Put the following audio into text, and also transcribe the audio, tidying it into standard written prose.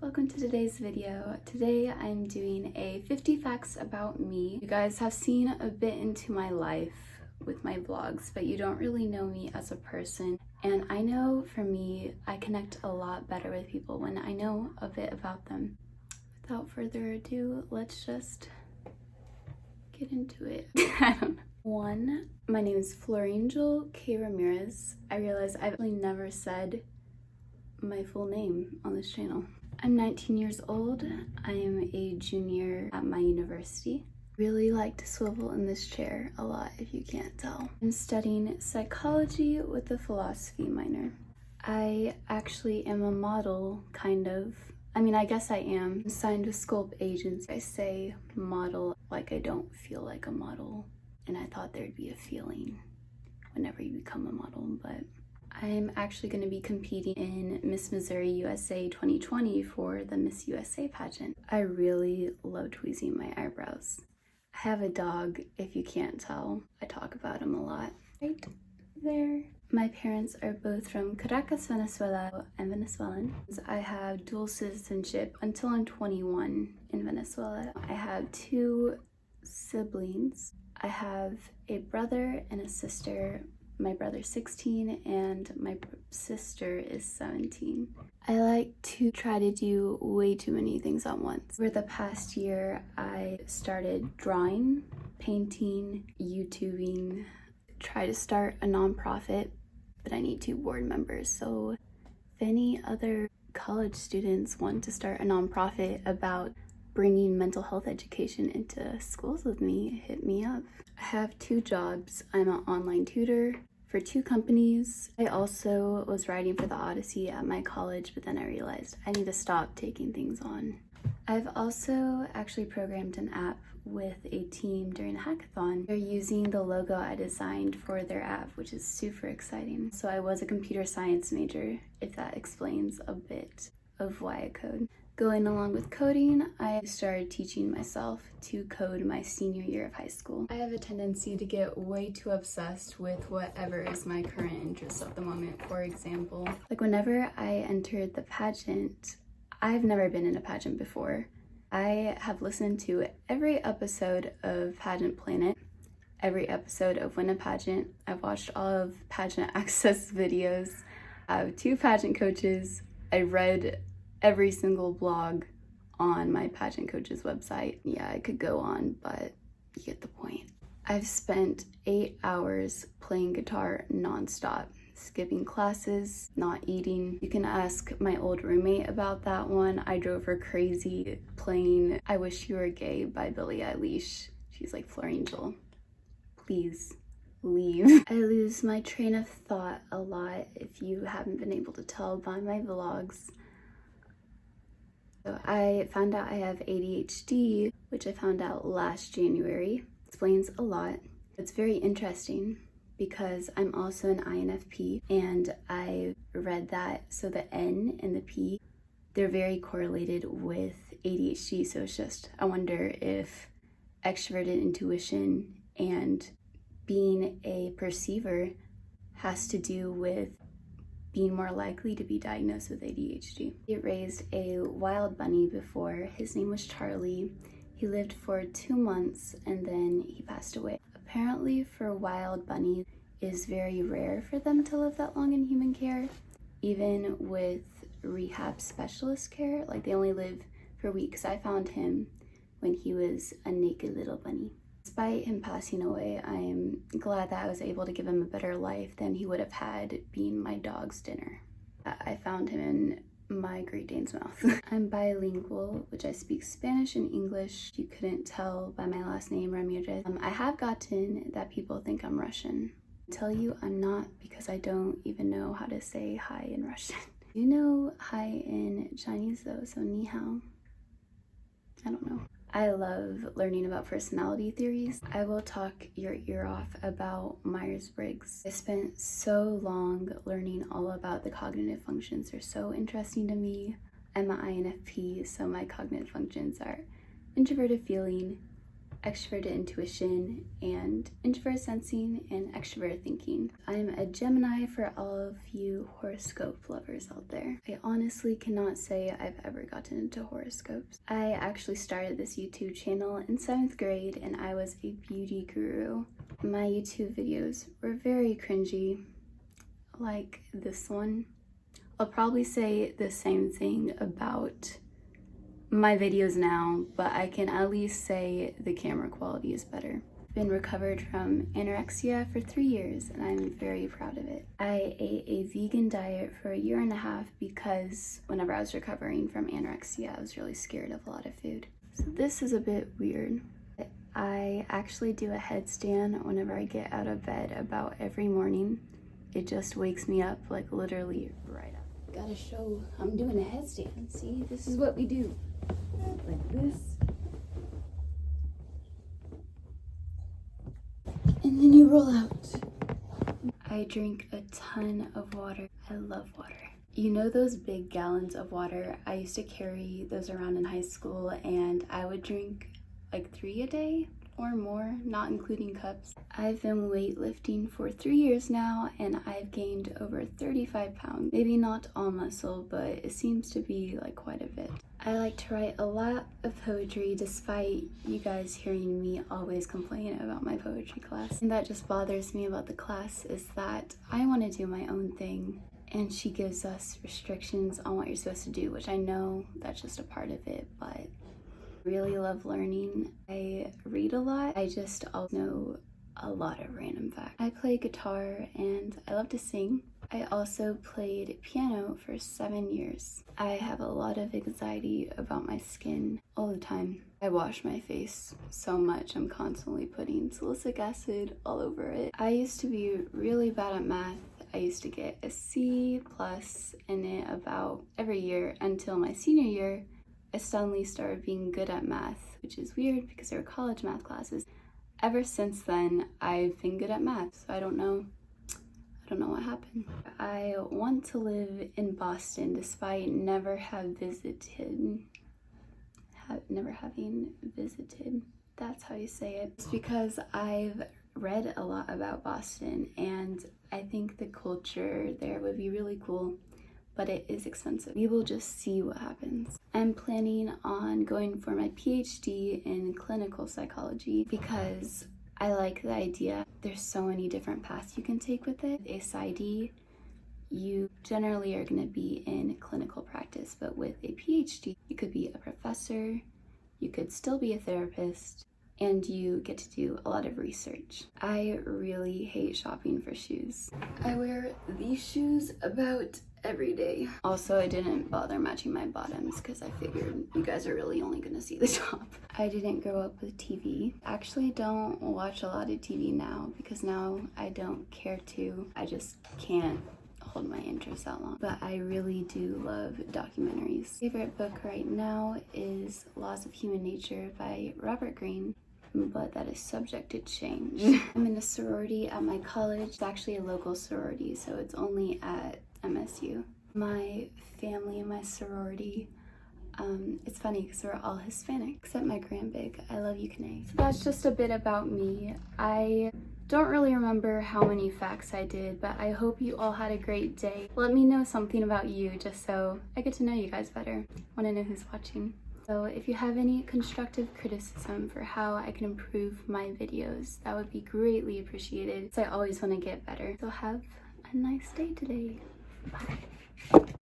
Welcome to today's video. Today I'm doing a 50 facts about me. You guys have seen a bit into my life with my vlogs, but you don't really know me as a person. And I know for me, I connect a lot better with people when I know a bit about them. Without further ado, let's just get into it. One, my name is Florangel Ramirez. I realize I've really never said my full name on this channel. I'm 19 years old. I am a junior at my university. Really like to swivel in this chair a lot if you can't tell. I'm studying psychology with a philosophy minor. I actually am a model, kind of. I mean, I guess I am. I'm signed with Sculpt Agency. I say model like I don't feel like a model, and I thought there'd be a feeling whenever you become a model, but I'm actually going to be competing in Miss Missouri USA 2020 for the Miss USA pageant. I really love tweezing my eyebrows. I have a dog, if you can't tell. I talk about him a lot. Right there. My parents are both from Caracas, Venezuela. I'm Venezuelan. I have dual citizenship until I'm 21 in Venezuela. I have 2 siblings. I have a brother and a sister. My brother's 16 and my sister is 17. I like to try to do way too many things at once. For the past year, I started drawing, painting, YouTubing, try to start a nonprofit, but I need 2 board members. So if any other college students want to start a nonprofit about bringing mental health education into schools with me, hit me up. I have 2 jobs. I'm an online tutor for 2 companies. I also was writing for the Odyssey at my college, but then I realized I need to stop taking things on. I've also actually programmed an app with a team during a hackathon. They're using the logo I designed for their app, which is super exciting. So I was a computer science major, if that explains a bit of why I code. Going along with coding, I started teaching myself to code my senior year of high school. I have a tendency to get way too obsessed with whatever is my current interest at the moment. For example, like whenever I entered the pageant, I've never been in a pageant before. I have listened to every episode of Pageant Planet, every episode of Win a Pageant. I've watched all of Pageant Access videos. I have 2 pageant coaches. I read every single blog on my pageant coach's website. Yeah, I could go on, but you get the point. I've spent 8 hours playing guitar nonstop, skipping classes, not eating. You can ask my old roommate about that one. I drove her crazy playing I Wish You Were Gay by Billie Eilish. She's like, Florangel, please leave. I lose my train of thought a lot, if you haven't been able to tell by my vlogs. So I found out I have ADHD, which I found out last January. Explains a lot. It's very interesting because I'm also an INFP, and I read that so the N and the P, they're very correlated with ADHD. So it's just, I wonder if extroverted intuition and being a perceiver has to do with being more likely to be diagnosed with ADHD. He raised a wild bunny before. His name was Charlie. He lived for 2 months and then he passed away. Apparently for wild bunnies, it is very rare for them to live that long in human care. Even with rehab specialist care, like they only live for weeks. I found him when he was a naked little bunny. Despite him passing away, I am glad that I was able to give him a better life than he would have had being my dog's dinner. I found him in my Great Dane's mouth. I'm bilingual, which I speak Spanish and English. You couldn't tell by my last name, Ramirez. I have gotten that people think I'm Russian. I tell you I'm not, because I don't even know how to say hi in Russian. You know hi in Chinese though, so ni hao. I don't know. I love learning about personality theories. I will talk your ear off about Myers-Briggs. I spent so long learning all about the cognitive functions. They're so interesting to me. I'm an INFP, so my cognitive functions are introverted feeling, extroverted intuition, and introverted sensing and extroverted thinking. I'm a Gemini for all of you horoscope lovers out there. I honestly cannot say I've ever gotten into horoscopes. I actually started this YouTube channel in 7th grade and I was a beauty guru. My YouTube videos were very cringy, like this one. I'll probably say the same thing about my videos now, but I can at least say the camera quality is better. I've been recovered from anorexia for 3 years and I'm very proud of it. I ate a vegan diet for 1.5 years because whenever I was recovering from anorexia, I was really scared of a lot of food. So this is a bit weird. I actually do a headstand whenever I get out of bed about every morning. It just wakes me up, like literally right up. Gotta show I'm doing a headstand. See, this is what we do. Like this. And then you roll out. I drink a ton of water. I love water. You know those big gallons of water? I used to carry those around in high school and I would drink like 3 a day or more, not including cups. I've been weightlifting for 3 years now and I've gained over 35 pounds. Maybe not all muscle, but it seems to be like quite a bit. I like to write a lot of poetry despite you guys hearing me always complain about my poetry class. And that just bothers me about the class is that I want to do my own thing and she gives us restrictions on what you're supposed to do, which I know that's just a part of it, but really love learning. I read a lot. I just also know a lot of random facts. I play guitar and I love to sing. I also played piano for 7 years. I have a lot of anxiety about my skin all the time. I wash my face so much. I'm constantly putting salicylic acid all over it. I used to be really bad at math. I used to get a C+ in it about every year until my senior year. I suddenly started being good at math, which is weird because they were college math classes. Ever since then, I've been good at math, so I don't know what happened. I want to live in Boston despite never having visited. That's how you say it. It's because I've read a lot about Boston and I think the culture there would be really cool, but it is expensive. We will just see what happens. I'm planning on going for my PhD in clinical psychology because I like the idea. There's so many different paths you can take with it. With PsyD, you generally are going to be in clinical practice, but with a PhD, you could be a professor, you could still be a therapist, and you get to do a lot of research. I really hate shopping for shoes. I wear these shoes about every day. Also, I didn't bother matching my bottoms because I figured you guys are really only gonna see the top. I didn't grow up with TV. I actually don't watch a lot of TV now because now I don't care to. I just can't hold my interest that long. But I really do love documentaries. Favorite book right now is Laws of Human Nature by Robert Greene, but that is subject to change. I'm in a sorority at my college. It's actually a local sorority, so it's only at MSU. My family in my sorority, it's funny because we're all Hispanic, except my grandbig. I love you, Kanae. So that's just a bit about me. I don't really remember how many facts I did, but I hope you all had a great day. Let me know something about you just so I get to know you guys better. I want to know who's watching. So if you have any constructive criticism for how I can improve my videos, that would be greatly appreciated. So I always want to get better. So have a nice day today. Bye.